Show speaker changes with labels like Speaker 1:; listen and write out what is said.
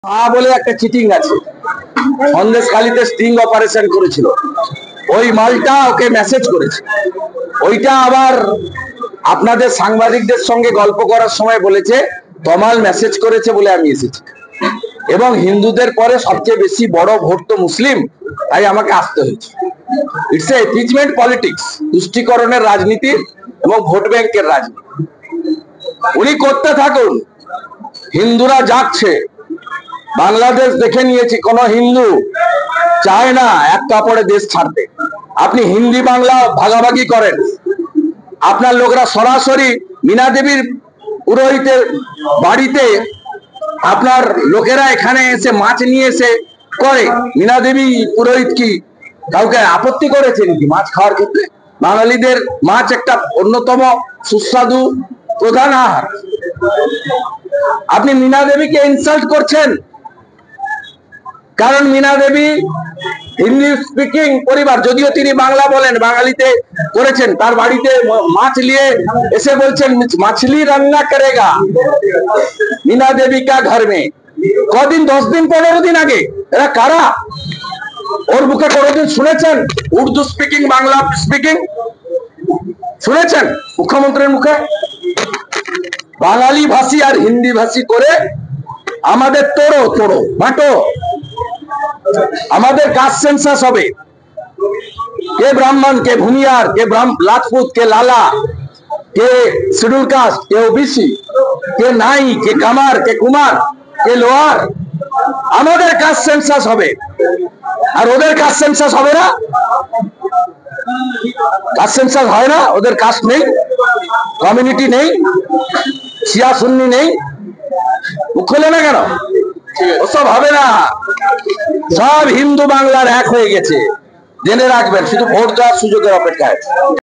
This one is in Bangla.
Speaker 1: বলে একটা চিটিং আছে, সন্দেশখালীতে স্টিং অপারেশন করেছিল, ওই মালটা ওকে মেসেজ করেছে। ওইটা আবার আপনাদের সাংবাদিকদের সঙ্গে গল্প করার সময় বলেছে তমাল মেসেজ করেছে বলে আমি এসেছি, এবং হিন্দুদের পরে সবচেয়ে বেশি বড় ভোট তো মুসলিম, তাই আমাকে আসতে হয়েছে। ইটস এ এপিজমেন্ট পলিটিক্স, তুষ্টিকরণের রাজনীতি এবং ভোট ব্যাংকের রাজনীতি। উনি করতে থাকুন, হিন্দুরা যাচ্ছে। বাংলাদেশ দেখে নিয়েছি, কোন হিন্দু চায় না এক কাপড়ে দেশ ছাড়তে। আপনি হিন্দি বাংলা ভাগাভাগি করেন, আপনার লোকরা সরাসরি মীনা দেবীর পুরোহিতের বাড়িতে আপনার লোকেরা এখানে এসে মাছ নিয়ে এসে করে। মীনা দেবী পুরোহিত কি কাউকে আপত্তি করেছেন কি মাছ খাওয়ার ক্ষেত্রে? বাঙালিদের মাছ একটা অন্যতম সুস্বাদু প্রধান আহার। আপনি মীনা দেবীকে ইনসাল্ট করছেন, কারণ মীনা দেবী হিন্দি স্পিকিং পরিবার, যদিও তিনি বাংলা বলেন, বাঙালিতে করেছেন। তার বাড়িতে মাছ নিয়ে এসে বলছেন মাছলি রান্না করেগা মীনা দেবী কা ঘর মে। কদিন, 10 দিন 15 দিন আগে। এরা কারা? ওর মুখে কোনোদিন শুনেছেন উর্দু স্পিকিং, বাংলা স্পিকিং শুনেছেন মুখ্যমন্ত্রীর মুখে? বাঙালি ভাষী আর হিন্দি ভাষী করে আমাদের তোড়ো তোড়ো বাটো। আমাদের কাস্ট সেন্সাস হবে, কে ব্রাহ্মণ, কে ভূমিয়ার, কে রাজপুত, কে লালা, কে শিডিউল কাস্ট, কে ওবিসি, কে নাই, কে কামার, কে কুমার, কে লোয়ার। আমাদের কাস্ট সেন্সাস হবে, আর ওদের কাস্ট সেন্সাস হবে না। কাস্ট সেন্সাস হয় না, ওদের কাস্ট নেই, কমিউনিটি নেই, শিয়া সুন্নি নেই। মুখ খোলে না কেন? ওসব হবে না। সব হিন্দু বাংলার এক হয়ে গেছে, জেনে রাখবেন, শুধু ভোট দেওয়ার সুযোগের অপেক্ষায়।